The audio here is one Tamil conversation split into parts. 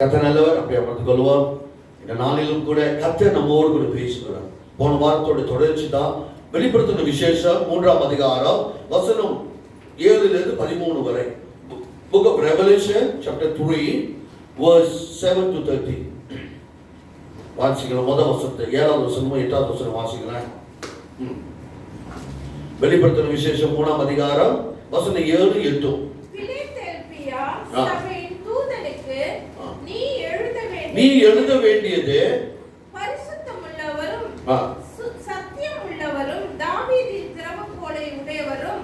கர்த்தர் நல்லவர். அப்படியே பார்த்துக் கொள்வோம். இந்த நாளிலும் கூட கர்த்தர் நம்மோடு கூட பேசுகிறார். போன வாரத்தோட தொடர்ச்சி தான் வெளிப்படுத்தின விசேஷம் 3ஆம் அதிகாரம் வசனம் 7 to 13 வரை. Book of Revelation chapter 3 verse 7 to 13. வாசிக்கலாம். முதல் வசனத்தை 7வது வசனமும் 8வது வசனம் வாசிக்கலாம். வெளிப்படுத்தின விசேஷம் 3ஆம் அதிகாரம் வசனம் 7 8. நீ எழுத வேண்டியது பரிசுத்தமுள்ளவரும் சத்தியமுள்ளவரும் தாவீதின் திறவுகோலை உடையவரும்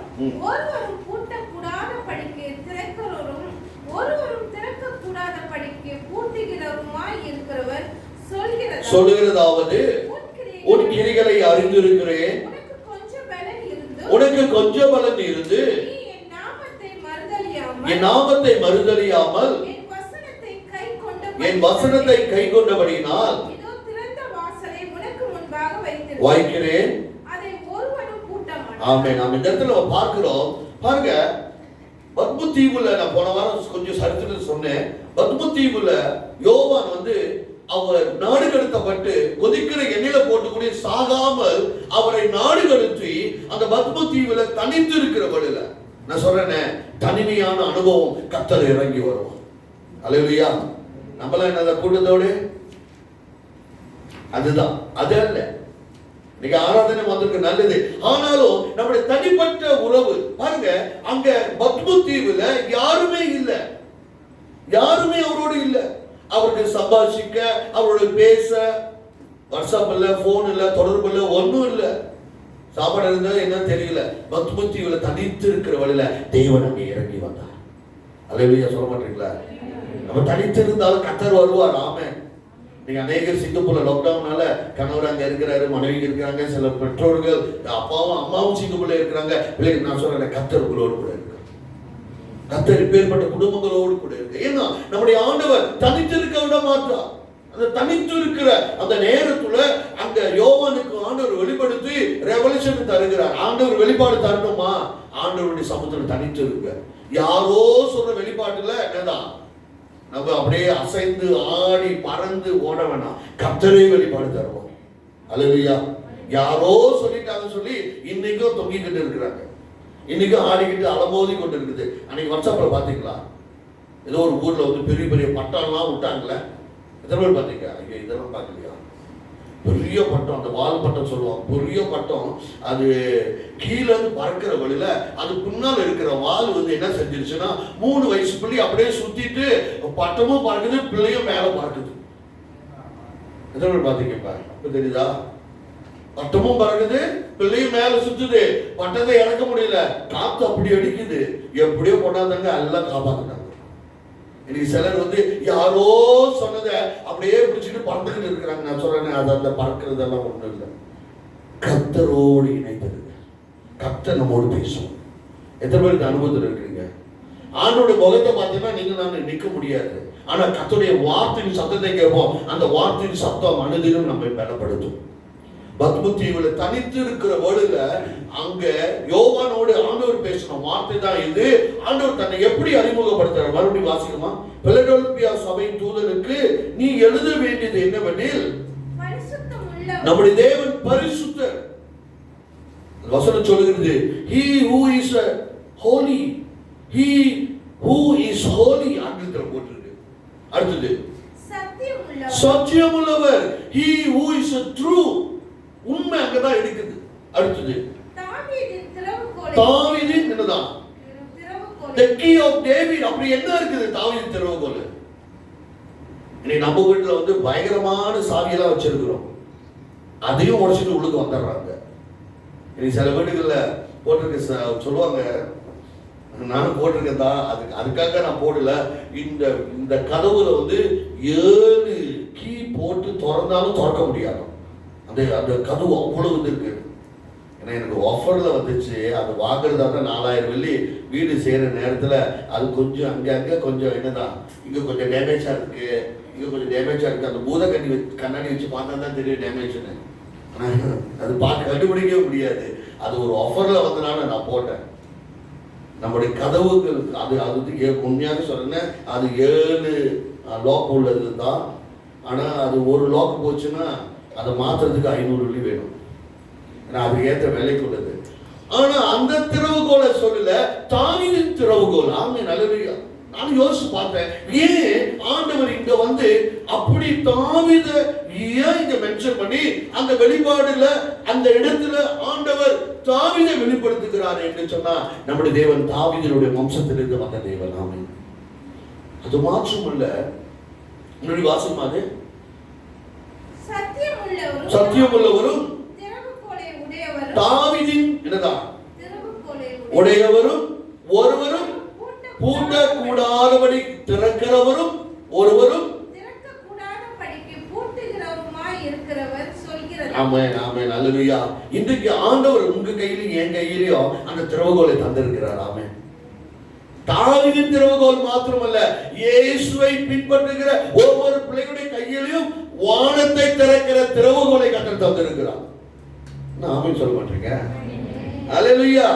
ஒருவரும் பூட்டக்கூடாத படிக்கு திறக்கிறவரும் ஒருவரும் திறக்கக்கூடாத படிக்கு பூட்டுகிறவருமாய் இருக்கிறவர் சொல்லுகிறதாவது, உன் கிரிகளை அறிந்திருக்கிறேன், உனக்கு கொஞ்சம் பலன் இருந்து என் நாமத்தை மறுதலியாமல் என் வசனத்தை கை கொண்டபடியினால் வைக்கிறேன். ஆமென். நாம் இந்த இடத்துல பார்க்கிறோம். பாருங்க, பத்ம தீவுல நான் போன வாரம் கொஞ்சம் சரித்திரத்தை சொன்னேன். பத்ம தீவுல யோவான் அவர் நாடு கடத்தப்பட்டு கொதிக்கிற எண்ணெயில போட்டுக்கூடிய சாகாமல் அவரை நாடு கடத்தி அந்த பத்ம தீவுல தனித்து இருக்கிற வழியில நான் சொல்றேனே, தனிமையான அனுபவம் கர்த்தர் இறங்கி வரும். அல்லேலூயா. நம்மளாம் என்னத கூட்டத்தோடு அதுதான், அது அல்ல. இன்னைக்கு ஆராதனை வந்திருக்கு, நல்லது. ஆனாலும் நம்முடைய தனிப்பட்ட உறவு பாருங்க, அங்க பத்ம தீவுல யாருமே இல்லை, யாருமே அவரோடு இல்லை. அவருக்கு சம்பாஷிக்க, அவரோட பேச வாட்ஸ்அப் இல்ல, போன் இல்ல, தொடர்பு இல்ல, ஒன்னும் இல்ல. சாப்பாடு இருந்தா என்ன தெரியல. பத்ம தீவுல தனித்து இருக்கிற வழியில தேவன் அங்கே இறங்கி வந்தார். அல்லேலூயா. சொல்ல மாட்டீங்களா? நம்ம தனித்து இருந்தாலும் கர்த்தர் வருவார். ஆமென். நீங்க அநேகர் சிங்கப்பூர்ல லாக்டவுனால கணவர் அங்க இருக்கிறாரு, மனைவி இருக்கிறாங்க, சில பெற்றோர்கள் அப்பாவும் அம்மாவும் சிங்கப்பூர்ல இருக்கிறாங்க. பிள்ளைங்க நான் சொல்றேன், கர்த்தர் உங்களோடு கூட இருக்கு. கர்த்தர் பேர்பட்ட குடும்பங்களோடு கூட இருக்கு. ஏன்னா நம்முடைய ஆண்டவர் தனித்து இருக்க விட மாட்டார். அந்த தனித்து இருக்கிற அந்த நேரத்துல அங்க யோவானுக்கு ஆண்டவர் வெளிப்படுத்தி ரெவல்யூஷன் தருகிறார். ஆண்டவர் வெளிப்பாடு தரணுமா? ஆண்டவருடைய சமூகத்துல தனித்து இருக்க. யாரோ சொல்ற வெளிப்பாட்டுல என்னதான் நம்ம அப்படியே அசைந்து ஆடி பறந்து ஓட வேணாம். கர்த்தரே வெளிப்பாடு தருவோம். அல்லேலூயா. யாரோ சொல்லிட்டாங்க சொல்லி இன்னைக்கும் தொங்கிக்கிட்டு இருக்கிறாங்க, இன்னைக்கும் ஆடிக்கிட்டு அலமோதி கொண்டு இருக்குது. அன்னைக்கு வாட்ஸ்அப்ல பாத்தீங்களா, ஏதோ ஒரு ஊர்ல பெரிய பெரிய பட்டம்லாம் விட்டாங்களே, எத்தனை பேர் பாத்தீங்க? ஐயோ, இதெல்லாம் பாக்கலையா? பெரிய பட்டம், அந்த வால் பட்டம் சொல்லுவாங்க, பெரிய பட்டம். அது கீழே இருந்து பறக்கிற வழியில அது பின்னால் இருக்கிற வால் என்ன செஞ்சிருச்சுன்னா 3 வயசு பிள்ளை அப்படியே சுத்திட்டு பட்டமும் பறக்குது, பிள்ளையும் மேல பறக்குது. எத்தனை பேர் பாத்தீங்கப்பா? இப்ப தெரியுதா? பட்டமும் பறக்குது, பிள்ளையும் மேல சுத்துது. பட்டத்தை இறக்க முடியல, காத்து அப்படி அடிக்குது. எப்படியோ கொண்டாந்தாங்க, எல்லாம் காப்பாத்துட்டாங்க. இன்னைக்கு சிலர் யாரோ சொன்னதை அப்படியே பிடிச்சிட்டு பறந்துகிட்டு இருக்கிறாங்க. நான் சொல்றேன், அது அந்த பறக்கிறதெல்லாம் ஒண்ணும் இல்லை. கர்த்தரோடு இணைந்திருங்க. கர்த்தர் நம்மோடு பேசும். எத்தனை பேருக்கு அனுபவத்தில் இருக்கிறீங்க? ஆண்டோட முகத்தை பார்த்தீங்கன்னா நீங்க நான் நிற்க முடியாது. ஆனா கர்த்தருடைய வார்த்தையின் சத்தத்தை கேட்போம். அந்த வார்த்தையின் சத்தம் மனதிலும் நம்மை பலப்படுத்தும். பத்ம தீவுல தனித்து இருக்கிற வேளையில அங்க யோவானோடு ஆண்டவர் பேசின வார்த்தை தான் இது. ஆண்டவர் தன்னை எப்படி அறிமுகப்படுத்துறார்? மறுபடியும் வாசிக்குமா? பிலடெல்பியா சபை தூதனுக்கு நீ எழுத வேண்டியது என்னவெனில், நம்முடைய தேவன் பரிசுத்தர். வசனம் சொல்லுகிறது, he who is holy, he who is holy ஆங்கிலத்தில் போட்டிருக்கு. அடுத்தது சத்தியமுள்ளவர், he who is true, உண்மை அங்கதான் இருக்குது. அடுத்தது தாவீதின் என்னதான்? the key of David. அப்படி என்ன இருக்குது தாவீதின் திறவுகோல்? இன்னைக்கு நம்ம வீட்டுல பயங்கரமான சாவியெல்லாம் வச்சிருக்கிறோம், அதையும் உடைச்சிட்டு உள்ளுக்கு வந்துடுறாங்க. இன்னைக்கு சில வீடுகள்ல போட்டிருக்க சொல்லுவாங்க, நானும் போட்டிருக்கேன் தான், அதுக்காக நான் போடல. இந்த கதவுல 7 கீ போட்டு திறந்தாலும் திறக்க முடியாது. அந்த கதவு அவ்வளவு இருக்கு. ஏன்னா எனக்கு ஆஃபர்ல வந்துச்சு, அது வாங்குறதா 4000 வெள்ளி. வீடு செய்யற நேரத்துல அது கொஞ்சம் அங்க கொஞ்சம் என்னதான், இங்க கொஞ்சம் டேமேஜா இருக்கு, இங்க கொஞ்சம் டேமேஜா இருக்கு. அந்த பூத கண்ணாடி வச்சு பார்த்தா தான் தெரியும் டேமேஜ்னு. அது பார்த்து கண்டுபிடிக்கவே முடியாது. அது ஒரு ஆஃபர்ல வந்தனால நான் போட்டேன். நம்முடைய கதவுகள் அது உண்மையாக சொல்றேன், அது 7 லாக் உள்ளது தான். ஆனால் அது ஒரு லாக் போச்சுன்னா அதை மாற்றுறதுக்கு 500 வெள்ளி வேணும். ஏன்னா அதுக்கு ஏற்ற விலைக்கு உள்ளது. ஆனால் அந்த திறவுகோலை சொல்லல, தாவீதின் திறவுகோல். ஆமென், அல்லேலூயா. நான் யோசிச்சு பார்த்தேன், ஏன் ஆண்டவர் இங்க வந்து அப்படி தாவீத ஏன் இங்க மென்ஷன் பண்ணி அந்த வெளிப்பாடுல அந்த இடத்துல ஆண்டவர் தாவீதை வெளிப்படுத்துகிறார் என்று சொன்னா, நம்முடைய தேவன் தாவீதினுடைய வம்சத்திலிருந்து வந்த தேவன். ஆமென். அது மாற்றமல்ல, முன்னாடி வாசமாது சத்தியமுள்ளவரும் தாவீதின் என்னதான் உடையவரும் ஒருவரும் பூட்டக்கூடாதபடி திறக்கிறவரும் ஒருவரும். ஆமென், ஆமென், அல்லேலூயா. இன்றைக்கு ஆண்டவர் உங்க கையிலும் என் கையிலும் அந்த திறவுகோலை தந்திருக்கிறார். ஆமென். தாவீதின் திறவுகோல் மாத்திரமல்ல, இயேசுவை பின்பற்றுகிற ஒவ்வொரு பிள்ளைகளுடைய கையிலும் வானத்தை திறக்கிற திறவுகோலை கர்த்தர் தந்திருக்கிறார். ஆமென் சொல்ல மாட்டீங்க? அல்லேலூயா.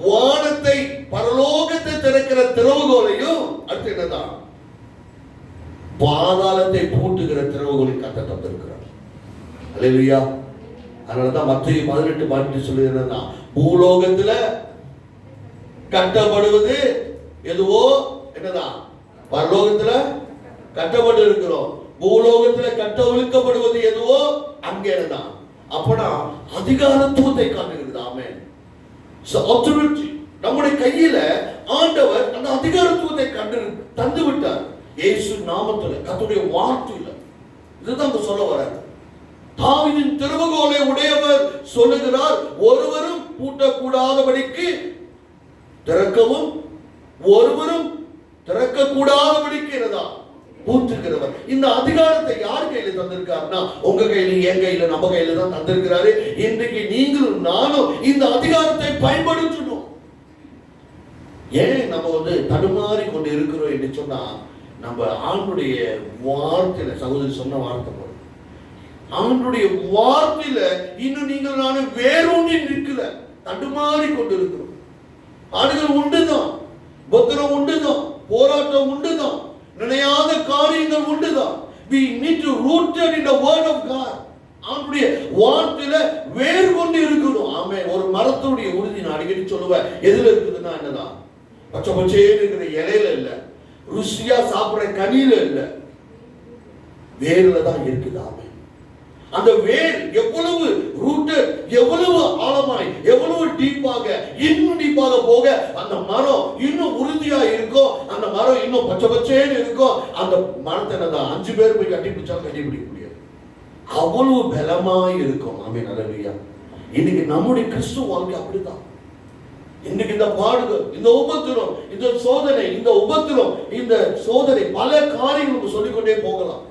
வானத்தை பரலோகத்தை திறக்கிற திறவுகோலையும், அடுத்து என்னதான், பாதாளத்தை பூட்டுகிற திறவுகோலை கர்த்தர் தந்திருக்கிறார். அல்லேலூயா. அதனாலதான் மத்தேயு 18:18 சொல்லுது என்னன்னா, பூலோகத்துல கட்டப்படுவது எதுவோ என்னதான் பரலோகத்துல கட்டப்பட்டு இருக்கிறோம், பூலோகத்துல கட்டவிழ்க்கப்படுவது எதுவோ அங்கே என்னதான். அப்பனா அதிகாரத்துவத்தை காட்டுகிறது. ஆமென். நம்முடைய கையில ஆண்டவர் அந்த அதிகாரத்துவத்தை தந்து விட்டார். இயேசு நாமத்துல, கர்த்தருடைய வார்த்தையில. இதுதான் சொல்ல வரார். தாவீதின் திறவுகோலை உடையவர் சொல்லுகிறார், ஒருவரும் பூட்டக்கூடாதபடிக்கு திறக்கவும் ஒருவரும் திறக்கக்கூடாதபடிக்கு பூட்டுகிறவர். இந்த அதிகாரத்தை யார் கையில தந்திருக்காருன்னா, உங்க கையில, என் கையில, நம்ம கையில தான் தந்திருக்கிறாரு. இன்றைக்கு நீங்களும் நானும் இந்த அதிகாரத்தை பயன்படுத்தணும். ஏன் நம்ம தடுமாறி கொண்டு இருக்கிறோம் என்று சொன்னா, நம்ம ஆண்டுடைய வார்த்தையில, சகோதரி சொன்ன வார்த்தை போல, ஆண்டுடைய வார்த்தையில இன்னும் நீங்கள் நானும் வேரூன்றி நிற்கல, தடுமாறி கொண்டு இருக்கிறோம். ஆடுகள் உண்டுதான், பத்திரம் உண்டுதான், போராட்டம் உண்டுதான், நினையாத காரியங்கள் உண்டுதான். We need to rooted in the word of God. ஆண்டுடைய வார்த்தையில வேர் கொண்டு இருக்கணும். ஆமென். ஒரு மரத்துடைய உறுதி நான் அடிக்கடி சொல்லுவேன், எதுல இருக்குதுன்னா என்னதான், பச்சை பச்சையே இருக்கிற இலையில இல்ல, ருசியா சாப்பிடுற கனியில இல்ல, வேர்ல தான் இருக்குது. ஆமென். அந்த வேர் எவ்வளவு ரூட்டட், எவ்வளவு ஆழமாய், எவ்வளவு டீப்பாக, இன்னும் டீப்பாக போக அந்த மரம் இன்னும் உறுதியா இருக்கும். அந்த மரம் இன்னும் பச்சை பச்சைன்னு இருக்கும். அந்த மரத்தை என்னதான் 5 பேர் போய் கட்டி பிடிச்சாலும் கட்டி பிடிக்க முடியாது, அவ்வளவு பலமாய் இருக்கும். ஆமென், அல்லேலூயா. இன்னைக்கு நம்முடைய கிறிஸ்துவ வாழ்க்கை அப்படிதான். இன்னைக்கு இந்த பாடுகள், இந்த உபத்திரம், இந்த சோதனை, இந்த உபத்திரம், இந்த சோதனை, பல காரியங்களுக்கு சொல்லிக்கொண்டே போகலாம்.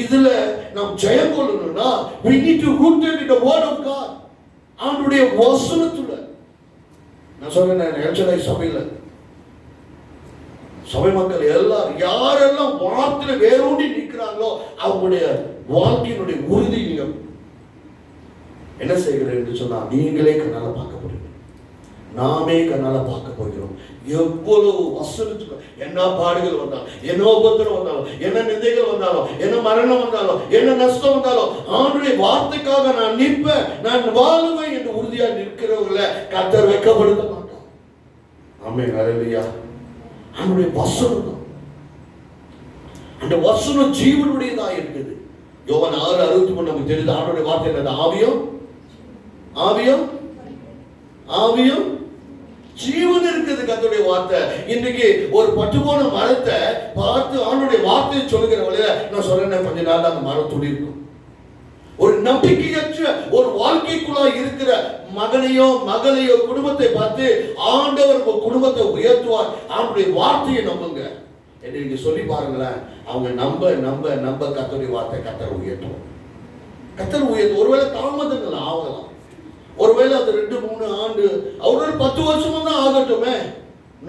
இதுல நாம் ஜெயம் கொள்ளணும்னா we need to rooted in the word of God. ஆண்டவருடைய வசனத்துல. நான் சொல்றேன், எல்சடை சபையில சபை மக்கள் எல்லாரும் யாரெல்லாம் வார்த்தையில வேரூன்றி நிற்கிறாங்களோ அவங்களுடைய வாழ்க்கையினுடைய உறுதி என்ன செய்கிறேன் என்று சொன்னா, நீங்களே கண்ணால பார்க்க போறீங்க, நாமே கண்ணால பார்க்க போகிறோம். எவ்வளவு வசனத்துக்கு என்ன பாடுகள் வந்தாலும், என்ன உபத்திரம் வந்தாலும், என்ன நிந்தைகள் வந்தாலும், என்ன மரணம் வந்தாலும், என்ன நஷ்டம் வந்தாலும், ஆண்டவருடைய வார்த்தைக்காக நான் நிற்பேன், நான் வாழுவேன் என்று உறுதியா நிற்கிறவர்களை கர்த்தர் வெட்கப்படுத்த மாட்டார். ஆமென், அல்லேலூயா. ஆண்டவருடைய வசனம் தான், அந்த வசனம் ஜீவனுடையதா இருக்குது. யோவான் 6:63 நமக்கு தெரியுது. ஆண்டவருடைய வார்த்தை என்னது? ஆவியும் ஆவியும் ஆவியும் ஜீவன் இருக்குது. கர்த்தருடைய வார்த்தை. இன்னைக்கு ஒரு பட்டுப்போன மரத்தை பார்த்து ஆண்டவருடைய வார்த்தையை சொல்லுகிற வழியில நான் சொல்றேன், கொஞ்ச நாள் அந்த மரம் துளி இருக்கும். ஒரு நம்பிக்கையற்ற ஒரு வாழ்க்கைக்குள்ள இருக்கிற மகனையோ மகளையோ குடும்பத்தை பார்த்து ஆண்டவர் குடும்பத்தை உயர்த்துவார். ஆண்டவருடைய வார்த்தையை நம்புங்க என்று நீங்க சொல்லி பாருங்களேன். அவங்க நம்ப நம்ப நம்ப கர்த்தருடைய வார்த்தை கர்த்தர் உயர்த்துவார். கர்த்தர் உயர்த்து. ஒருவேளை தாமதங்கள் ஆகலாம், ஒருவேளை அது 2-3 ஆண்டு, அவர்கள் 10 வருஷமும் தான் ஆகட்டுமே,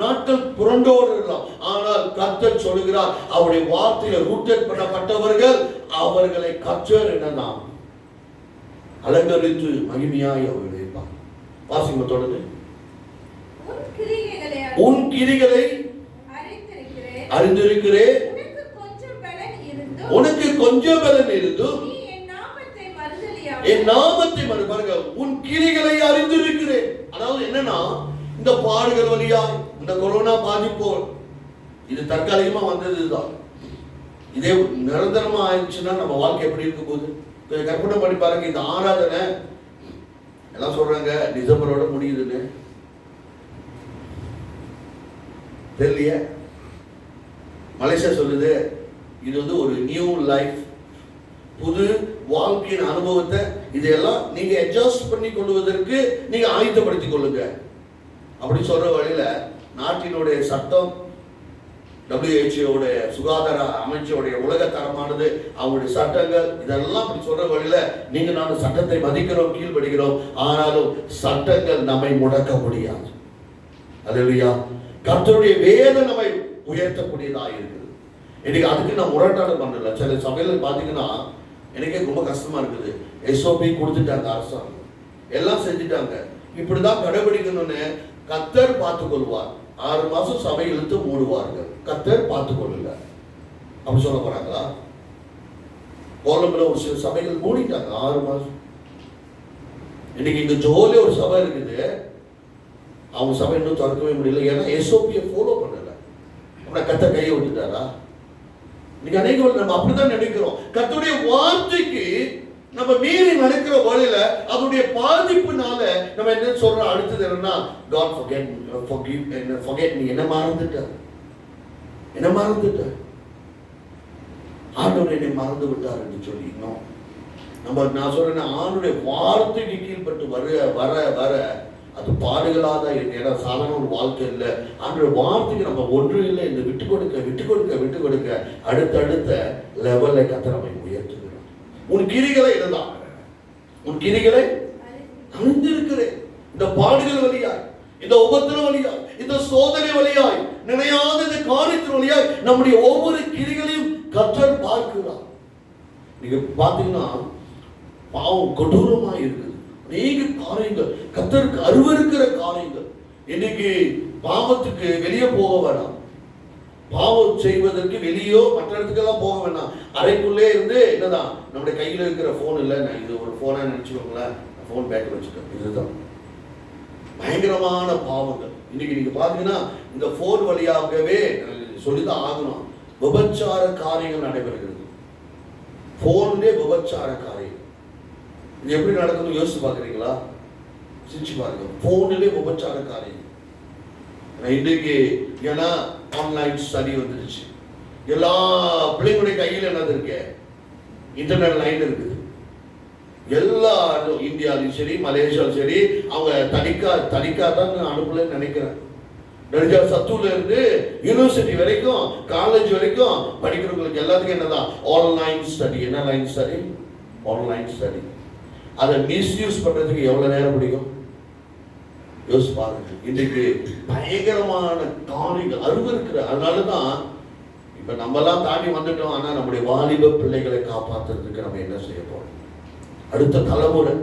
நாட்கள் புரண்டோடலாம். ஆனால் கர்த்தர் சொல்கிறார், அவருடைய வார்த்தையில ரூட்டட் பண்ணப்பட்டவர்கள் அவர்களை கர்த்தர் என்னதான் அலங்கரித்து மகிமையாய் அவர்களை வைப்பார். வாசிங்க தொடர்ந்து. உன் கிரிகளை அறிந்திருக்கிறேன், கொஞ்சம் பலன் இருந்தும் நீ என் நாமத்தை மறுதலியாமல் என் நாமத்தை பாருங்க, உன் கிரிகளை அறிந்திருக்கிறேன். அதாவது என்னன்னா, இந்த பாடுகள் வழியா இந்த கொரோனா பாதிப்பு இது தற்காலிகமா வந்ததுதான். இதே நிரந்தரமா ஆயிடுச்சுன்னா நம்ம வாழ்க்கை எப்படி இருக்க போகுது? கொஞ்சம் கற்பனை பண்ணி பாருங்க. இந்த ஆராதனை எல்லாம் சொல்றாங்க டிசம்பரோட முடியுதுன்னு, தெரியலையே. மலேசியா சொல்லுது இது வந்து ஒரு நியூ லைஃப், புது வாழ்க்கையின் அனுபவத்தை இதெல்லாம் நீங்க அட்ஜஸ்ட் பண்ணி கொள்வதற்கு நீங்க ஆயத்தப்படுத்திக் கொள்ளுங்க அப்படி சொல்ற வழியில நாட்டினுடைய சட்டம், WHO சுகாதார அமைச்சருடைய உலக தரமானது, அவங்களுடைய சட்டங்கள், இதெல்லாம் அப்படி சொல்ற வழியில நீங்க நானும் சட்டத்தை மதிக்கிறோம், கீழ்படுகிறோம். ஆனாலும் சட்டங்கள் நம்மை முடக்க முடியாது. அல்லேலூயா. கர்த்தருடைய வேதம் நம்மை உயர்த்தக்கூடியதா இருக்குது. இன்னைக்கு அதுக்கு நான் முரட்டாட்டம் பண்ணல. சில சபையில பாத்தீங்கன்னா எனக்கே ரொம்ப கஷ்டமா இருக்குது. SOP கொடுத்துட்டாங்க, அரசாங்கம் எல்லாம் செஞ்சுட்டாங்க, இப்படிதான் கடைபிடிக்கணும்னு. கர்த்தர் பார்த்துக் கொள்வார். 6 மாசம் சபை இழுத்து மூடுவார்கள், கர்த்தர் பார்த்துக் கொள்ளுங்க அப்படி சொல்ல போறாங்களா? கோலம்புல ஒரு சில சபைகள் மூடிட்டாங்க 6 மாசம். இன்னைக்கு இங்க ஜோலி ஒரு சபை இருக்குது, அவங்க சபை இன்னும் திறக்கவே முடியல. ஏன்னா SOP ஃபாலோ பண்ணல. அப்படின்னா கர்த்தர் கையை விட்டுட்டாரா? இன்னைக்கு அநேகம் நம்ம அப்படிதான் நினைக்கிறோம். கர்த்தருடைய வார்த்தைக்கு நம்ம மீறி நடக்கிற வழியில அதனுடைய பாதிப்புனால நம்ம என்ன சொல்றோம்? அடுத்தது என்னன்னா, God forget me. என்ன மறந்துட்டார், என்ன மறந்துட்டார், ஆண்டவர் என்னை மறந்து விட்டார் என்று சொல்லி நான் சொல்றேன், ஆண்டவருடைய வார்த்தைக்கு கீழ்பட்டு வர வர அது பாடுகளாத ஏன்னா சாதாரண ஒரு வாழ்க்கை இல்லை. ஆண்டவருடைய வார்த்தைக்கு நம்ம ஒன்று இல்லை, இந்த விட்டு கொடுக்க அடுத்தடுத்த லெவல்ல கர்த்தர் நம்மை உயர்த்துகிறார். உன் கிரிகளை இதுதான், உன் கிரிகளை அறிந்திருக்கிறேன். இந்த பாடுகள் வழியாய், இந்த உபத்திர வழியாய், இந்த சோதனை வழியாய், நினையாத இந்த காரியத்தின் வழியாய் நம்முடைய ஒவ்வொரு கிரிகளையும் கர்த்தர் பார்க்கிறார். நீங்க பாத்தீங்கன்னா பாவம் கொடூரமா இருக்குது. அநேக காரியங்கள் கர்த்தருக்கு அருவருக்கிற காரியங்கள். இன்னைக்கு பாவத்துக்கு வெளியே போக வேணாம், பாவம் செய்வதற்கு வெளியோ மற்ற இடத்துக்கெல்லாம் போக வேணாம். அறைக்குள்ளே இருந்து என்னதான் நம்முடைய கையில் இருக்கிற போன் இல்லை, நான் இது ஒரு போனா நினைச்சுக்கோங்களேன், போன் பேக்கில் வச்சுட்டேன். இதுதான் பயங்கரமான பாவங்கள். இன்னைக்கு நீங்க பாத்தீங்கன்னா இந்த போன் வழியாகவே சொல்லிதான் ஆகணும், விபச்சார காரியங்கள் நடைபெறுகிறது. போன்லே விபச்சார காரியம். இது எப்படி நடக்குதுன்னு யோசிச்சு பாக்குறீங்களா? சிரிச்சு பாருங்க. போன்லே விபச்சார காரியம். இன்றைக்கு ஏன்னா ஆன்லைன் ஸ்டடி வந்துருச்சு, எல்லா பிள்ளைங்களுடைய கையில் என்னது இருக்கு? இன்டர்நெட் லைன் இருக்குது. எல்லா இந்தியாவிலும் சரி மலேசியாலும் சரி அவங்க தனிக்கா தான் அனுப்பலன்னு நினைக்கிறேன். சத்தூர்ல இருந்து யூனிவர்சிட்டி வரைக்கும் காலேஜ் வரைக்கும் படிக்கிறவங்களுக்கு எல்லாத்துக்கும் என்னதான் ஆன்லைன் ஸ்டடி. என்ன லைன் ஸ்டடி? Online study. அதை மிஸ்யூஸ் பண்றதுக்கு எவ்வளவு நேரம் பிடிக்கும் யோசிச்சு பாருங்க. இன்றைக்கு பயங்கரமான காரியங்கள் அருவருக்கிற. அதனாலதான் இப்ப நம்ம எல்லாம் தாண்டி வந்துட்டோம். ஆனா நம்முடைய வாலிப பிள்ளைகளை காப்பாற்றுறதுக்கு நம்ம என்ன செய்ய போறோம்? அடுத்த தலைமுறை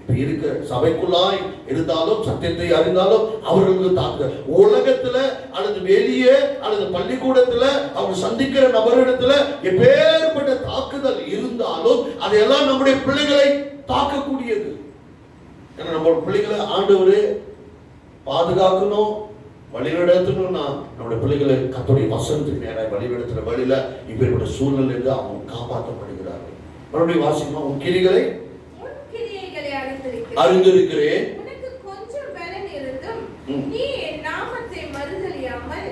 இப்ப இருக்க சபைக்குள்ளாய் இருந்தாலும் சத்தியத்தை அறிந்தாலும் அவர்களுக்கு தாக்குதல் உலகத்துல அல்லது வெளியே அல்லது பள்ளிக்கூடத்துல அவங்க சந்திக்கிற நபரிடத்துல எப்பேற்பட்ட தாக்குதல் இருந்தாலும் அதையெல்லாம் நம்முடைய பிள்ளைகளை தாக்கக்கூடியது. ஏன்னா நம்ம பிள்ளைகளை ஆண்டவரே பாதுகாக்கணும், வழிநடத்தணும்னா நம்முடைய பிள்ளைகளை கர்த்தருடைய வசனத்துக்கு நேராக வழிநடத்துற வழியில இப்பேற்பட்ட சூழ்நிலை இருந்து அவங்க காப்பாற்றப்படுகிறார்கள். மறுபடியும் வாசிக்கணும். உன் கிரிகளை அறிந்திருக்கிறேன், உனக்கு கொஞ்சம் பலன் இருந்தும் நீ என் நாமத்தை மறுதலியாமல்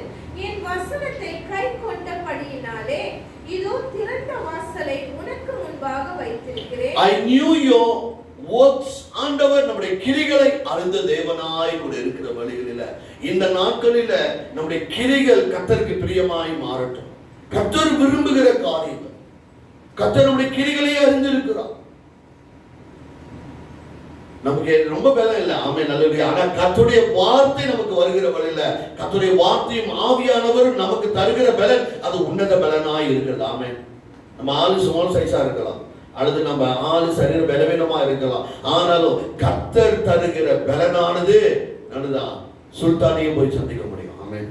என் வசனத்தை கைக்கொண்டபடியினாலே இதோ திறந்த வாசலை உனக்கு முன்பாக வைத்திருக்கிறேன். I knew your works. ஆண்டவர் நம்முடைய கிரிகளை அறிந்த தேவனாய் கூட இருக்கிற வழிகளில இந்த நாட்களில நம்முடைய கிரிகள் கர்த்தருக்கு பிரியமாய் மாறட்டும். கர்த்தர் விரும்புகிற காரியங்கள், கர்த்தர் நம்முடைய கிரிகளை அறிந்திருக்கிறார். நமக்கு ரொம்ப பலம் இல்லை, ஆமே, நல்லது. ஆனா கர்த்தருடைய வார்த்தை நமக்கு வருகிற வழியில கர்த்தருடைய வார்த்தையும் ஆவியானவரும் நமக்கு தருகிற பலன் அது உன்னத பலனாய் இருக்கிறது. ஆமே. நம்ம ஆளு ஸ்மால் சைஸா இருக்கலாம், அல்லது நம்ம ஆளு சரீர பலவீனமா இருக்கலாம். ஆனாலும் கர்த்தர் தருகிற பலனானது நல்லதான். சுல்தானையும் போய் சந்திக்க முடியும். ஆமே,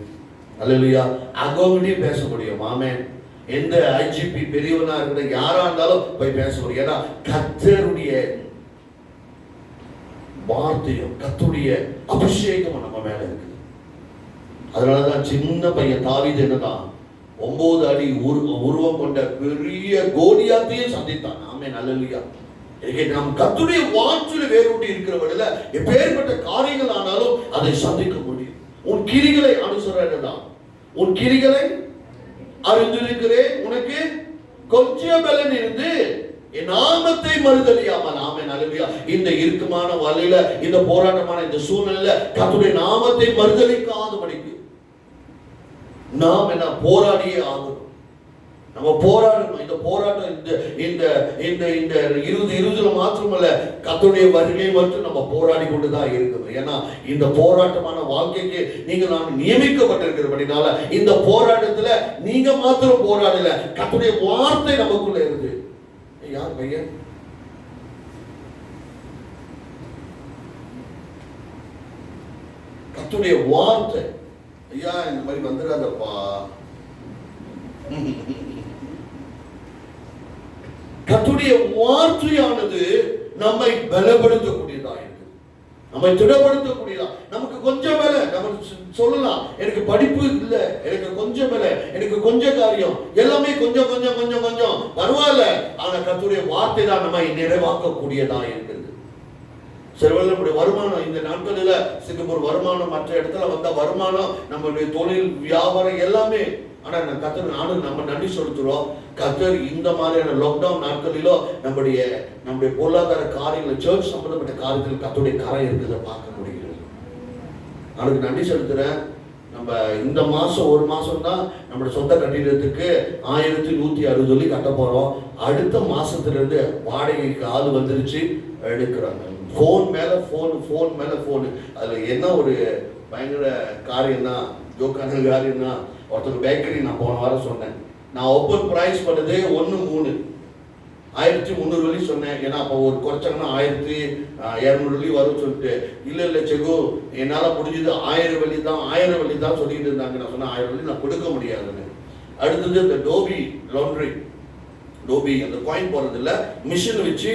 அல்லேலூயா. அகோகனையும் பேச முடியும். ஆமே. எந்த ஐஜிபி பெரியவனா இருக்கிற யாரா இருந்தாலும் போய் பேசுவோம். ஏன்னா கர்த்தருடைய வார்த்தையும் கர்த்தருடைய அபிஷேகம் நம்ம மேல இருக்குது. அதனாலதான் சின்ன பையன் தாவீது என்னதான் 9 அடி உருவம் கொண்ட பெரிய கோலியாத்தையும் சந்தித்தான். ஆமென், அல்லேலூயா. நாம் கர்த்தருடைய வார்த்தையில வேரூட்டி இருக்கிறவர்கள எப்பேற்பட்ட காரியங்கள் ஆனாலும் அதை சந்திக்க முடியும். உன் கிரிகளை அனுசரணதான், உன் கிரிகளை அறிந்திருக்கிறேன், உனக்கு கொஞ்சம் பலன் இருந்து என் நாமத்தை மறுதலியாமல். ஆமென், அல்லேலூயா. இந்த இறுக்கமான வலையில, இந்த போராட்டமான இந்த சூழ்நிலையில கர்த்தருடைய நாமத்தை மறுதலிக்காதபடிக்கு நாம் என்ன போராடியே ஆகணும். நம்ம போராடணும். இந்த போராட்டம் இந்த 2020 மாத்திரமல்ல, கர்த்தருடைய வருகை மட்டும் நம்ம போராடி கொண்டுதான் இருக்கணும். ஏன்னா இந்த போராட்டமான வாழ்க்கைக்கு நீங்க நான் நியமிக்கப்பட்டிருக்கிறபடினால இந்த போராட்டத்துல நீங்க மாத்திரம் போராடல, கர்த்தருடைய வார்த்தை நமக்குள்ள இருக்கு. யார் பையன்? கர்த்தருடைய வார்த்தை. ஐயா இந்த மாதிரி வந்துடாதப்பா. கர்த்தருடைய வார்த்தையானது நம்மை பலப்படுத்தக்கூடியதா இருக்கு, நம்மை திடப்படுத்தக்கூடியதா. நமக்கு கொஞ்சம் மேல நம்ம சொல்லலாம், எனக்கு படிப்பு இல்லை, எனக்கு கொஞ்சம் மேல, எனக்கு கொஞ்சம் காரியம், எல்லாமே கொஞ்சம் கொஞ்சம் கொஞ்சம் கொஞ்சம் பரவாயில்ல. ஆனா கர்த்தருடைய வார்த்தை தான் நம்மை நிறைவாக்கக்கூடியதா இருக்கிறது. சிலவர்கள் நம்முடைய வருமானம் இந்த நாட்களில் சிங்கப்பூர் வருமானம், மற்ற இடத்துல வந்த வருமானம், நம்மளுடைய தொழில் வியாபாரம் எல்லாமே. ஆனா கர்த்தர் நானும் நம்ம நன்றி செலுத்துறோம். கர்த்தர் இந்த மாதிரியான லாக்டவுன் நாட்களிலோ நம்முடைய பொருளாதார காரியங்கள், சர்ச் சம்பந்தப்பட்ட காரியத்தில் கர்த்தருடைய கரை இருக்கிறத பார்க்க முடிகிறது. அதுக்கு நன்றி செலுத்துறேன். நம்ம இந்த மாசம் ஒரு மாசம் தான் நம்முடைய சொந்த கட்டிடத்துக்கு 1160 சொல்லி கட்ட போறோம். அடுத்த மாசத்துல இருந்து வாடகைக்கு ஆள் வந்துருச்சு, எடுக்கிறாங்க. போன் மேல போன். அதுல என்ன ஒரு பயங்கர காரியம்னா, ஜோக்கான காரியம்னா, ஒருத்தர் பேக்கரி நான் போன வாரம் சொன்னேன், நான் ஓப்பன் பிரைஸ் பண்ணது 1.3 1300 வெள்ளி சொன்னேன். ஏன்னா அப்போ ஒரு குறைச்சாங்கன்னா 1200 வெள்ளி வரும் சொல்லிட்டு, இல்லை செகு என்னால் முடிஞ்சது 1000 வெள்ளி தான் சொல்லிட்டு இருந்தாங்க. நான் சொன்னேன் 1000 வெள்ளி நான் கொடுக்க முடியாதுன்னு. அடுத்தது இந்த டோபி அந்த காயின் போடுறது இல்லை, மிஷின் வச்சு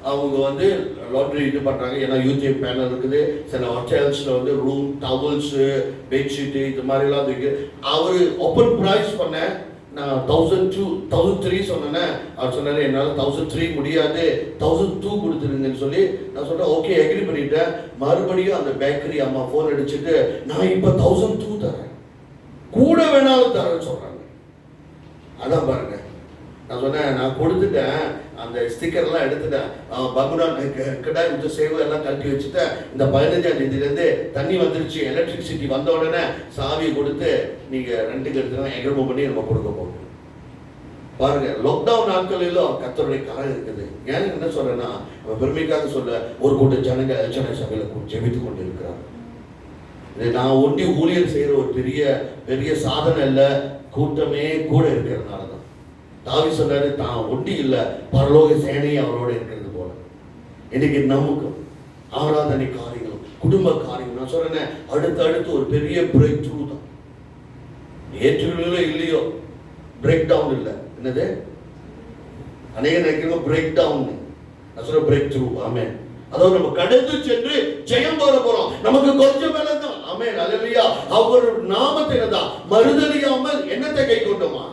அவங்க வந்து லாண்ட்ரி இது பண்ணுறாங்க. ஏன்னா யூடியூப் பேனல் இருக்குது, சில ஹோட்டல்ஸில் வந்து ரூம் டவல்ஸு, பெட்ஷீட்டு இது மாதிரிலாம் இருக்குது. அவர் ஓப்பன் ப்ரைஸ் பண்ணேன். நான் 1003 சொன்னேன். அவர் சொன்னார் என்னால் 1003 முடியாது, 1002 கொடுத்துருங்கன்னு சொல்லி. நான் சொன்னேன் ஓகே, அக்ரி பண்ணிட்டேன். மறுபடியும் அந்த பேக்கரி அம்மா ஃபோன் அடிச்சுட்டு, நான் இப்போ 1002 தரேன், கூட வேணாலும் தரேன்னு சொல்கிறாங்க. அதான் பாருங்க, நான் சொன்னேன் நான் கொடுத்துட்டேன், அந்த ஸ்டிக்கர்லாம் எடுத்துட்டேன், பகுடான் கடாய் விட்டு சேவை எல்லாம் கட்டி வச்சுட்டேன். இந்த 15ஆம் தேதியிலேருந்து தண்ணி வந்துருச்சு, எலக்ட்ரிசிட்டி வந்த உடனே சாவியை கொடுத்து நீங்கள் ரெண்டுக்கு எடுத்துக்கலாம், எக்ரிமெண்ட் பண்ணி நம்ம கொடுக்க போகிறோம். பாருங்க, லாக்டவுன் நாட்களிலும் கர்த்தருடைய கரம் இருக்குது. ஏன் என்ன சொல்றேன்னா, பெருமைக்காக சொல்ல, ஒரு கூட்ட ஜனங்க எல்சனை சபையில் ஜெபித்து கொண்டு இருக்கிறாங்க. இது நான் ஒண்டி ஊழியர் செய்யற ஒரு பெரிய சாதனை இல்லை, கூட்டமே கூட இருக்கிறதுனால தான். தாவீது சொன்னாரு, தான் ஒண்டி இல்லை, பரலோக சேனை அவரோட இருக்கிறது போல. இன்னைக்கு நமக்கும் ஆராதனை காரியங்களும் குடும்ப காரியங்கள் நான் சொல்றேன், அடுத்து ஒரு பெரிய பிரேக் த்ரூ தான். ஏற்றுகளோ இல்லையோ, பிரேக் டவுன் இல்லை. என்னது அநேக நினைக்கிறோம் பிரேக் டவுன், நான் சொல்ற பிரேக் த்ரூ. ஆமென். அதாவது நம்ம கடந்து சென்று ஜெயம் பெற போறோம். நமக்கு கொஞ்சம் மேல தான். ஆமென், அல்லேலூயா. அவர் நாமத்தை தான் மறுதலியாமல் என்னத்தை கை கொண்டோமா,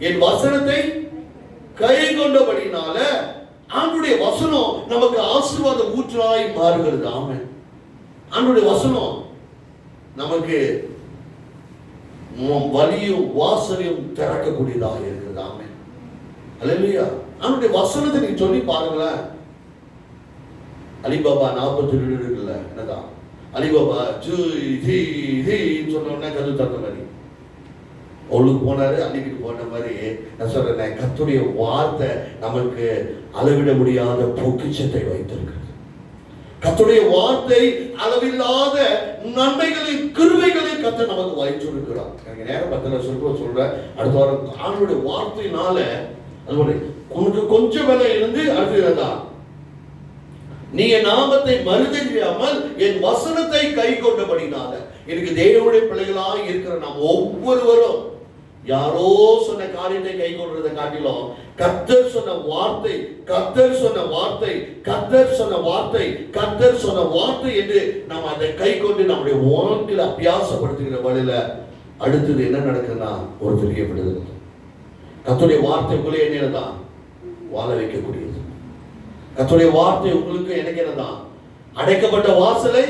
என் வசனத்தை கை கொண்டபடினால ஆண்டுடைய வசனம் நமக்கு ஆசீர்வாத ஊற்றாய் மாறுகிறது. ஆமென். ஆண்டுடைய வசனம் நமக்கு வழியும் வாசலையும் திறக்கக்கூடியதாக இருக்கிறது. ஆமென், அல்லேலூயா. ஆண்டுடைய வசனத்தை நீங்க சொல்லி பாருங்களேன். அலிபாபா 42 இருக்குல்ல, என்னதான் அலிபாபா சொன்ன உடனே கது தந்த மாதிரி அவளுக்கு போனாரு, அள்ளிக்கிட்டு போன மாதிரி. நான் சொல்றேன், கர்த்தருடைய வார்த்தை நமக்கு அளவிட முடியாத பொக்கிஷத்தை வைத்திருக்கிறது. கர்த்தருடைய வார்த்தை அளவில்லாத நன்மைகளின் கிருபைகளை கர்த்தர் நமக்கு வைத்திருக்கிறார். எனக்கு நேரம் பத்தல சொல்றேன். அடுத்த வாரம் ஆண்டவருடைய வார்த்தையினால அது உனக்கு கொஞ்சம் வேலை இருந்து அடுத்ததா, நீ என் நாமத்தை மறுதலியாமல் என் வசனத்தை கை கொண்டபடினால. எனக்கு தேவனுடைய பிள்ளைகளாக இருக்கிற நாம் ஒவ்வொருவரும் யாரோ சொன்ன காரியத்தை கை கொள்றதை காட்டிலும் கர்த்தர் சொன்ன வார்த்தை, கர்த்தர் சொன்ன வார்த்தை, கர்த்தர் சொன்ன வார்த்தை, கர்த்தர் சொன்ன வார்த்தை என்று நாம் அதை கை கொண்டு நம்முடைய வாழ்க்கையில அபியாசப்படுத்துகிற வழியில அடுத்தது என்ன நடக்குதுன்னா ஒரு பெரிய விடுதலை. கர்த்தருடைய வார்த்தை உங்களே என்னதான் வாழ வைக்கக்கூடியது. கர்த்தருடைய வார்த்தை உங்களுக்கு எனக்கு என்னதான் அடைக்கப்பட்ட வாசலை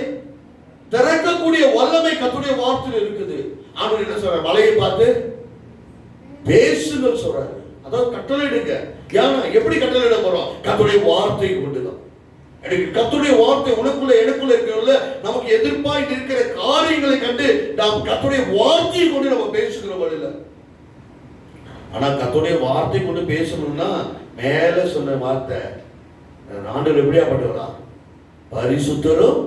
திறக்கக்கூடிய வல்லமை கர்த்தருடைய வார்த்தையில் இருக்குது. ஆண்டவர் என்ன சொல்றார்? மலையை பார்த்து பேசுங்கள் சொல்றாரு. அதாவது கட்டளையிடுங்க. ஏன்னா எப்படி கட்டளையிட போறோம்? கர்த்தருடைய வார்த்தை கொண்டுதான். எனக்கு கர்த்தருடைய வார்த்தை உனக்குள்ள எனக்குள்ள இருக்கிறதுல நமக்கு எதிர்ப்பாய் இருக்கிற காரியங்களை கண்டு நாம் கர்த்தருடைய வார்த்தையை கொண்டு நம்ம பேசுகிற வழியில. ஆனா கர்த்தருடைய வார்த்தை கொண்டு பேசணும்னா மேல சொன்ன வார்த்தை ஆண்டவர் எப்படியா பண்ணுவாரா? பரிசுத்தரும்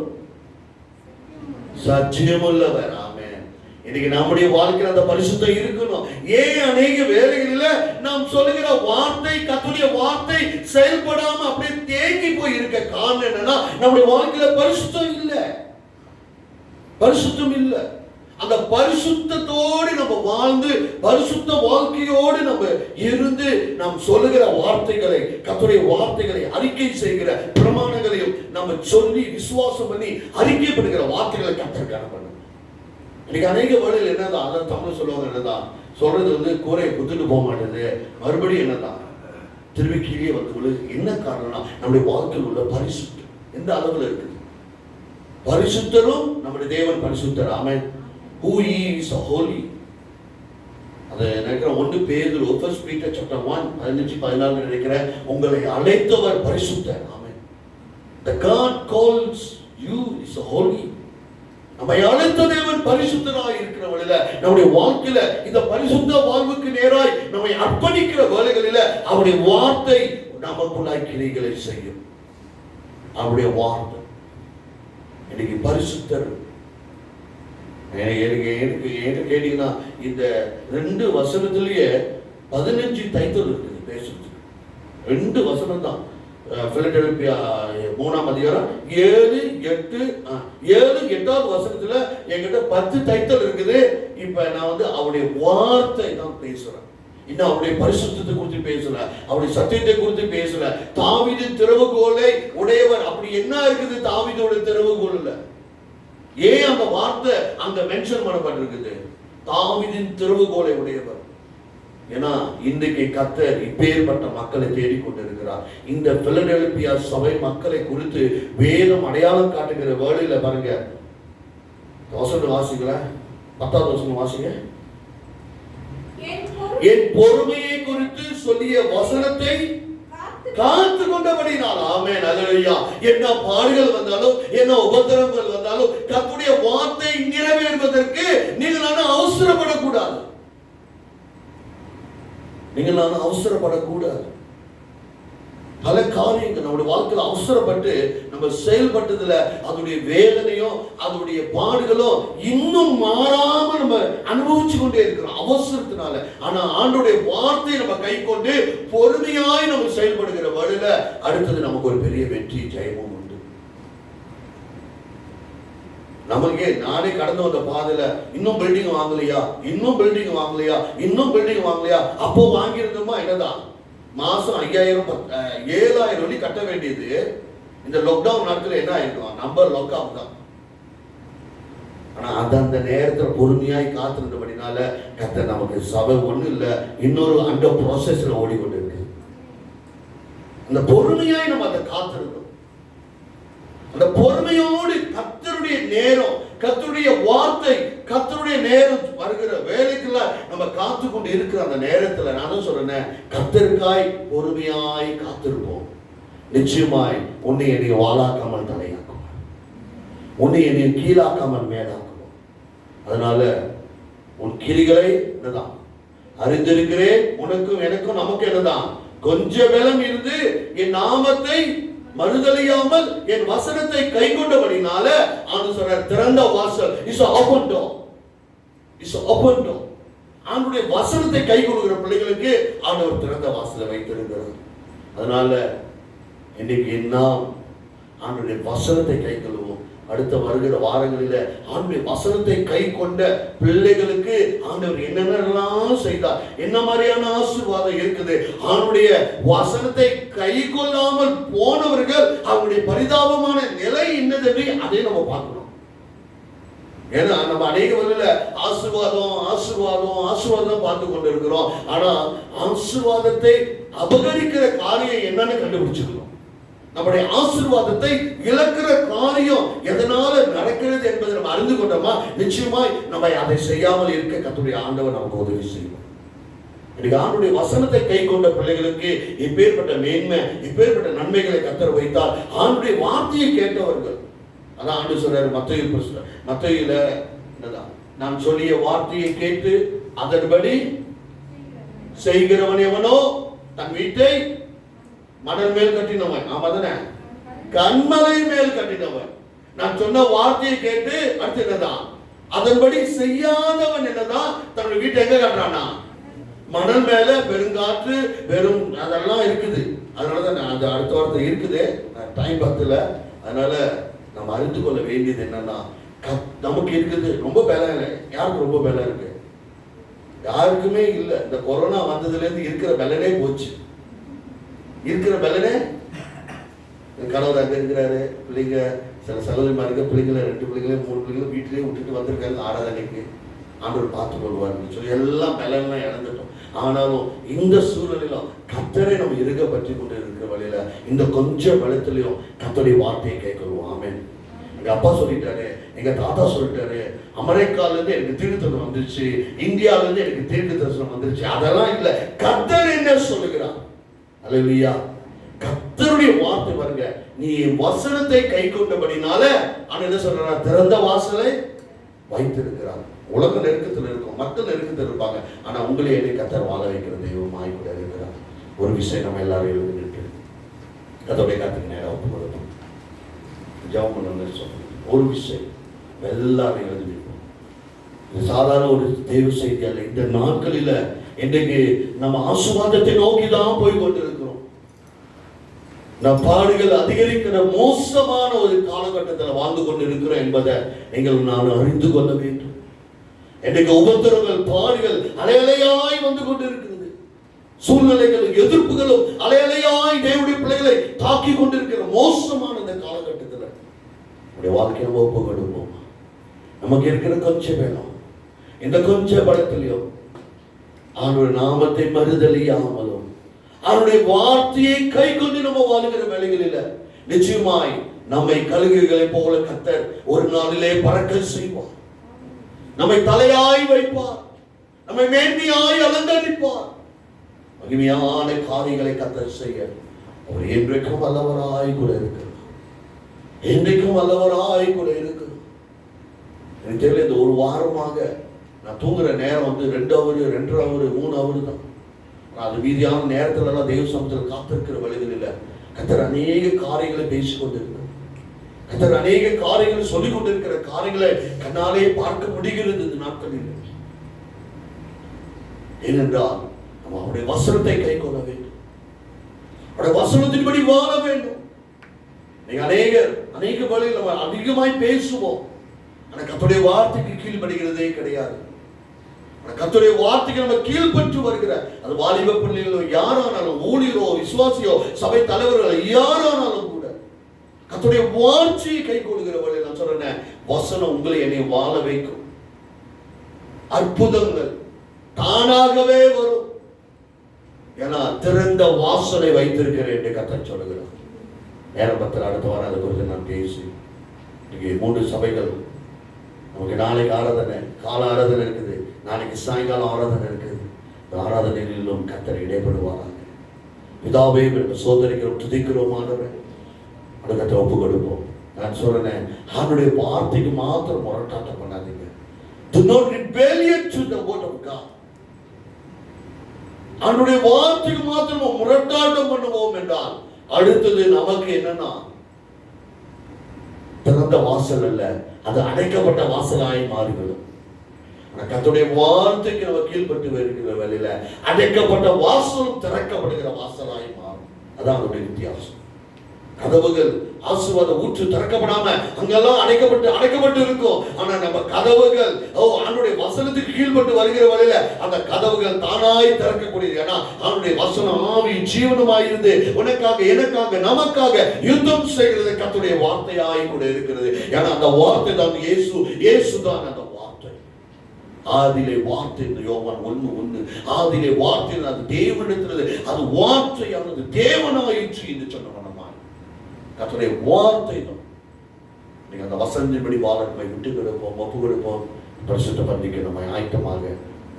சத்தியமுள்ளவர். ஆமென். இன்னைக்கு நம்முடைய வாழ்க்கையில் அந்த பரிசுத்தம் இருக்கணும். ஏன் அநேக வேளைகளில நாம் சொல்லுகிற வார்த்தை, கர்த்தருடைய வார்த்தை செயல்படாம அப்படியே தேங்கி போய் இருக்க காரணம் என்னன்னா நம்முடைய வாழ்க்கையில பரிசுத்தம் இல்லை, பரிசுத்தம் இல்லை. அந்த பரிசுத்தத்தோடு நம்ம வாழ்ந்து பரிசுத்த வாழ்க்கையோடு நம்ம இருந்து நாம் சொல்லுகிற வார்த்தைகளை, கர்த்தருடைய வார்த்தைகளை அறிக்கை செய்கிற பிரமாணங்களையும் நம்ம சொல்லி விசுவாசம் பண்ணி அறிக்கை பண்ணுகிற வார்த்தைகளை கர்த்தர் பண்ணணும். இன்னைக்கு அநேக வேளையில் என்னதான் அதான் தமிழ் சொல்லுவாங்க, என்னதான் சொல்றது கூரையை குத்துட்டு போக மாட்டேது, மறுபடியும் என்னதான் திரும்பி கீழே வந்து என்ன காரணம்னா நம்முடைய வாழ்க்கையில் உள்ள பரிசுத்தம் எந்த அளவில் இருக்குது. பரிசுத்தரும் நம்முடைய தேவன் பரிசுத்தர். ஆமென். Who is holy? அது நினைக்கிற 1 பேதுரு 1 Peter chapter 1 15-14 நினைக்கிறேன். உங்களை அழைத்தவர் பரிசுத்தர். ஆமென். The God calls you is holy. நம்மை அழைத்த தேவன் பரிசுத்தராய் இருக்கிற வழியில நம்முடைய வாழ்க்கையில இந்த பரிசுத்த வாழ்வுக்கு நேராய் நம்மை அர்ப்பணிக்கிற வேளைகளில அவருடைய வார்த்தை நமக்குள்ளாய் கிரியைகளை செய்யும். அவருடைய வார்த்தை இன்னைக்கு பரிசுத்தர். எனக்கு கேட்டீங்கன்னா இந்த 2 வசனத்திலேயே 15 டைட்டில் இருக்குது பேசுறதுக்கு. 2 வசனம் தான். பிலடெல்பியா 3ஆம் அதிகாரம் 7-8வது வசனத்துல என்கிட்ட 10 டைட்டில் இருக்குது. இப்ப நான் அவருடைய வார்த்தை தான் பேசுறேன். இன்னும் அவருடைய பரிசுத்தத்தை குறித்து பேசல, அவருடைய சத்தியத்தை குறித்து பேசல. தாவீதின் திறவுகோலை உடையவர், அப்படி என்ன இருக்குது தாவீதோட திறவுகோல்ல? ஏன் அந்த வார்த்தை அங்க மென்ஷன் பண்ணப்பட்டிருக்குது? தாவீதின் திறவுகோலை உடையவர். ஏன்னா இன்றைக்கு கர்த்தர் இப்பேற்பட்ட மக்களை தேடிக்கொண்டிருக்கிறார். இந்த பிலடெல்பியா சபை மக்களை குறித்து வேதம் அடையாளம் காட்டுகிற வேளையில பாருங்க, வசனம் வாசிக்கல, 10வது வசனம் வாசிங்க. என் பொறுமையை குறித்து சொல்லிய வசனத்தை காத்து கொண்டபடினால். ஆமென். அல்லேலூயா. என்ன பாடுகள் வந்தாலும் என்ன உபத்திரவங்கள் வந்தாலும் கர்த்தருடைய வார்த்தை நிறைவேறுவதற்கு நீங்கள் அவசரப்படக்கூடாது. நீங்கள் அவசரப்படக்கூடாது. பல காரியங்கள் நம்முடைய வாழ்க்கையில் அவசரப்பட்டு நம்ம செயல்பட்டதுல அதனுடைய வேதனையும் அதனுடைய பாடுகளும் இன்னும் மாறாம நம்ம அனுபவிச்சு கொண்டே இருக்கிறோம் அவசரத்தினால. ஆனா ஆண்டவருடைய வார்த்தையை நம்ம கை கொண்டு பொறுமையாய் நம்ம செயல்படுகிற வழியில அடுத்தது நமக்கு ஒரு பெரிய வெற்றி ஜெயமும் உண்டு. நமக்கே நானே கடந்து வந்த பாதையில இன்னும் பில்டிங் வாங்கலையா, இன்னும் பில்டிங் வாங்கலையா, இன்னும் பில்டிங் வாங்கலையா, அப்போ வாங்கியிருந்தோமா என்னதான் மாசம் 5000-7000 வழி கட்ட வேண்டியது இந்த லாக்டவுன் நாட்கள் என்ன ஆயிருக்கும்? நம்பர் லாக்அப் தான். ஆனா அந்த நேரத்தில் பொறுமையாய் காத்திருந்தபடினால கர்த்தர் நமக்கு சபை ஒண்ணு இல்ல, இன்னொரு அந்த ப்ராசஸ்ல ஓடிக்கொண்டு இருக்கு. அந்த பொறுமையாய் நம்ம அதை காத்திருந்தோம். அந்த பொறுமையோடு கர்த்தருடைய நேரம், கர்த்தருடைய வார்த்தை, கர்த்தருடைய நேரம் வருகிற வேலைக்குள்ள நம்ம காத்து கொண்டு இருக்கிற அந்த நேரத்துல நான் சொல்றேன், கர்த்தருக்காய் பொறுமையாய் காத்திருப்போம். நிச்சயமாய் உன்னை என்னை வாளாக்காமல் தலையாக்குவோம், உன்னை என்னை கீழாக்காமல் மேலாக்குவோம். அதனால உன் கிரிகளை என்னதான் அறிந்திருக்கிறேன், உனக்கும் எனக்கும் நமக்கு என்னதான் கொஞ்சம் பலம் இருந்து என் நாமத்தை மறுதலியாமல் என் வசனத்தை கை கொண்டபடினால ஆண்டு சொல்ற திறந்த வாசல் is open door, is open door. ஆண்டுடைய வசனத்தை கை கொள்கிற பிள்ளைகளுக்கு ஆண்டவர் திறந்த வாசலை வைத்திருக்கிறார். அதனால இன்னைக்கு நாம் ஆண்டுடைய வசனத்தை கை கொள்வோம். அடுத்த வருகிற வாரங்களில ஆண்டுடைய வசனத்தை கை கொண்ட பிள்ளைகளுக்கு ஆண்டவர் என்னென்னலாம் செய்தார், என்ன மாதிரியான ஆசீர்வாதம் இருக்குது. ஆண்டுடைய வசனத்தை கை கொள்ளாமல் போனவர்கள் அவருடைய பரிதாபமான நிலை என்னது அதை நம்ம பார்க்கணும். ஏன்னா நம்ம அநேக வகையில ஆசீர்வாதம் ஆசீர்வாதம் ஆசீர்வாதம் பார்த்து கொண்டு இருக்கிறோம். ஆனா ஆசீர்வாதத்தை அபகரிக்கிற காரியம் என்னன்னு கண்டுபிடிச்சிருக்கோம். நம்முடைய ஆசீர்வாதத்தை இழக்கிற காரியம் எதனால நடக்கிறது என்பதை நம்ம அறிந்து கொண்டோமா, நிச்சயமாய் நம்ம அதை செய்யாமல் இருக்க கர்த்தருடைய ஆண்டவர் நமக்கு உதவி செய்வோம். இன்னைக்கு ஆண்டுடைய வசனத்தை கை கொண்ட பிள்ளைகளுக்கு இப்பேற்பட்ட மேன்மை, இப்பேற்பட்ட நன்மைகளை கர்த்தர் வைத்தால், ஆண்டுடைய வார்த்தையை கேட்டவர்கள், அதான் ஆண்டு சொல்றாரு மத்தேயுல நான் சொல்லிய வார்த்தையை கேட்டு அதன்படி செய்கிறவன் எவனோ தன் வீட்டை மணல் மேல் கட்டினவன், ஆமா தானே, கண்மலை மேல் கட்டினவன். நான் சொன்ன வார்த்தையை கேட்டு அடுத்து என்னதான், அதன்படி செய்யாதவன் என்னதான், தன்னுடைய வீட்டை எங்க கட்டுறானா, மணல் மேல. பெருங்காற்று வெறும் அதெல்லாம் இருக்குது. அதனாலதான் அந்த அடுத்த வார்த்தை இருக்குது, டைம் பத்துல. அதனால நம்ம அறிந்து கொள்ள வேண்டியது என்னன்னா, நமக்கு இருக்குது ரொம்ப பலம் இல்லை. யாருக்கு ரொம்ப பலம் இருக்கு? யாருக்குமே இல்லை. இந்த கொரோனா வந்ததுல இருந்து இருக்கிற பலனே போச்சு. இருக்கிற பலனே, கணவர் அங்க இருக்கிறாரு, பிள்ளைங்க சில சகோதரிமாருக்கு பிள்ளைங்களை 2 பிள்ளைங்களே 3 பிள்ளைங்களும் வீட்டிலேயே விட்டுட்டு வந்திருக்காங்க ஆராதனைக்கு. ஆண்டவர் பார்த்து கொள்வார்னு சொல்லி எல்லாம் பலன்லாம் இழந்துட்டோம். ஆனாலும் இந்த சூழ்நிலையிலும் கர்த்தரை நம்ம இருக பற்றி கொண்டு இருக்கிற வழியில இந்த கொஞ்சம் பலத்திலையும் கர்த்தருடைய வார்த்தையை கேட்கணும். ஆமென். எங்க அப்பா சொல்லிட்டாரு, எங்க தாத்தா சொல்லிட்டாரு, அமெரிக்கால இருந்து எனக்கு தீர்க்க தரிசனம் வந்துருச்சு, இந்தியால இருந்து எனக்கு தீர்க்க தரிசனம் வந்துருச்சு, அதெல்லாம் இல்ல. கர்த்தர் என்ன சொல்லுகிறார்? அல்லேலூயா. கர்த்தருடைய வார்த்தை பாருங்க, நீ வசனத்தை கை கொண்டபடினால அவன் என்ன சொல்றான், திறந்த வாசலை வைத்திருக்கிறான். உலக நெருக்கத்தில் இருக்கும், மக்கள் நெருக்கத்தில் இருப்பாங்க, ஆனா உங்களை என்னை கர்த்தர் வாழ வைக்கிற தெய்வமாய் கூட இருக்கிறார். ஒரு விஷயம் நம்ம எல்லாரும் எழுதி நிற்கு கர்த்தருடைய கருத்துக்கு நேரம் ஒப்பு கொடுப்போம். ஜெபம் பண்ணணும்னு சொல்றோம். ஒரு விஷயம் எல்லாரும் எழுதி நிற்போம். இது சாதாரண ஒரு தெய்வ செய்தி அல்ல. இந்த நாட்களில இன்றைக்கு நம்ம ஆசீர்வாதத்தை நோக்கி தான் போய் கொண்டிருக்கிறோம். நம் பாடுகள் அதிகரிக்கிற மோசமான ஒரு காலகட்டத்தில் வாழ்ந்து கொண்டிருக்கிறோம் என்பதை நீங்கள் நான் அறிந்து கொள்ள வேண்டும். இன்றைக்கு உபத்திரங்கள் பாடுகள் அலையலையாய் வந்து கொண்டிருக்கிறது. சூழ்நிலைகள் எதிர்ப்புகளும் அலையலையாய் தேவனுடைய பிள்ளைகளை தாக்கி கொண்டிருக்கிற மோசமான இந்த காலகட்டத்தில் நம்முடைய வாழ்க்கையை ஒப்பு கொடுப்போம். நமக்கு இருக்கிற கொஞ்சம் வேணும். இந்த கொஞ்சம் படத்திலையும் அவனுடைய நாமத்தை மறுதலியாமலும் அவருடைய வார்த்தையை கை கொண்டு நம்ம வாழ்கிற வேலைகளில் நிச்சயமாய் நம்மை கழுகுகளை போல கர்த்தர் ஒரு நாளிலே பறக்க செய்வார். நம்மை தலையாய் வைப்பார், நம்மை மேன்மையாய் அலங்கரிப்பார். மகிமையான காரியங்களை கர்த்தர் செய்ய அவர் என்றைக்கும் வல்லவராய் கூட இருக்கிறார். என்றைக்கும் வல்லவராய் கூட இருக்கிறார். எனக்கு தெரியல, இந்த ஒரு வாரமாக நான் தூங்குற நேரம் வந்து 2 ஹவர் 2.5 ஹவர் 3 ஹவர் தான். அது மீதியான நேரத்துல எல்லாம் தெய்வ சமூகத்தில் காத்திருக்கிற வழிகள் இல்லை. கர்த்தர் அநேக காரியங்களை பேசிக் கொண்டிருக்கிறார். கர்த்தர் அநேக காரியங்களை சொல்லிக் கொண்டிருக்கிற காரியங்களை கண்ணாலே பார்க்க முடிகிறது இந்த நாட்களில். ஏனென்றால் நம்ம அவருடைய வசனத்தை கை கொள்ள வேண்டும், அவருடைய வசனத்தின்படி வாழ வேண்டும். நீங்க அநேக வழியில் நம்ம அதிகமாய் பேசுவோம், ஆனா கர்த்தருடைய வார்த்தைக்கு கீழ்படுகிறதே கிடையாது. கர்த்தருடைய வார்த்தைக்கு நம்ம கீழ்பட்டு வருகிற அது வாலிப பிள்ளைகளோ யாரானாலும், ஊழியரோ விசுவாசியோ சபை தலைவர்களோ யாரானாலும் கூட கர்த்தருடைய வார்த்தையை கை கொள்கிற வழியில் நான் சொல்றேன், வசனம் உங்களை என்னை வாழ வைக்கும். அற்புதங்கள் தானாகவே வரும். ஏன்னா திறந்த வாசனை வைத்திருக்கிறேன் என்று கர்த்தர் சொல்லுகிறார். நேரப்பத்தில் அடுத்த வாரம் அதை குறித்து நான் பேசி, இங்கே 3 சபைகள் நமக்கு நாளைக்கு ஆராதனை, கால ஆராதனை இருக்குது, நாளைக்கு சாயங்காலம் ஆராதனை இருக்குது. இந்த ஆராதனையிலும் கர்த்தர் இடைப்படுவாராங்க. பிதாவே சோதனைக்கிறோம், துதிக்கிறோம், ஆண்டவரே அடுத்த ஒப்பு கொடுப்போம். நான் சொல்றேன், அவனுடைய வார்த்தைக்கு மாத்திரம் முரட்டாட்டம் பண்ணாதீங்க. Do not rebellion to the word of God. அவனுடைய வார்த்தைக்கு மாத்திரம் முரட்டாட்டம் பண்ணுவோம் என்றால் அடுத்தது நமக்கு என்னன்னா திறந்த வாசல் அல்ல, அது அடைக்கப்பட்ட வாசலாய் மாறிவிடும். கர்த்தருடைய வார்த்தைக்கு நம்ம கீழ்பட்டு வருகிற வேலையில அடைக்கப்பட்ட வாசலும் திறக்கப்படுகிற வாசலாய் மாறும். அதான் அதனுடைய வித்தியாசம். கதவுகள் ஆசீர்வாத ஊற்று திறக்கப்படாம அங்கெல்லாம் அடைக்கப்பட்டு இருக்கும். ஆனா நம்ம கதவுகள் ஆண்டவருடைய வசனத்துக்கு கீழ்பட்டு வருகிற வரையில அந்த கதவுகள் தானாய் திறக்கக்கூடியது. ஏன்னா அவருடைய வசனம் ஆவியும் ஜீவனுமாய் இருந்து உனக்காக எனக்காக நமக்காக யுத்தம் செய்கிறது கர்த்தருடைய வார்த்தையாய் கூட இருக்கிறது. ஏன்னா அந்த வார்த்தை தான் இயேசு தான் அந்த வார்த்தை. ஆதியிலே வார்த்தை இந்த யோவான் 1:1 ஆதியிலே வார்த்தை அது தேவனிடத்திலிருந்து அது வார்த்தையானது தேவனாயிற்று என்று சொன்னவனமாய் கர்த்தருடைய வார்த்தை தான். நீங்க அந்த வசனத்தின்படி வாழ நம்மை விட்டு கொடுப்போம், ஒப்பு கொடுப்போம். பரிசுத்த பந்திக்கு நம்ம ஆயத்தமாக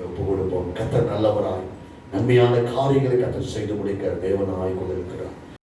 ஒப்பு கொடுப்போம். கர்த்தர் நல்லவராய் நன்மையான காரியங்களை கர்த்தர் செய்து முடிக்கிற தேவனாய் கொண்டிருக்கிறார்.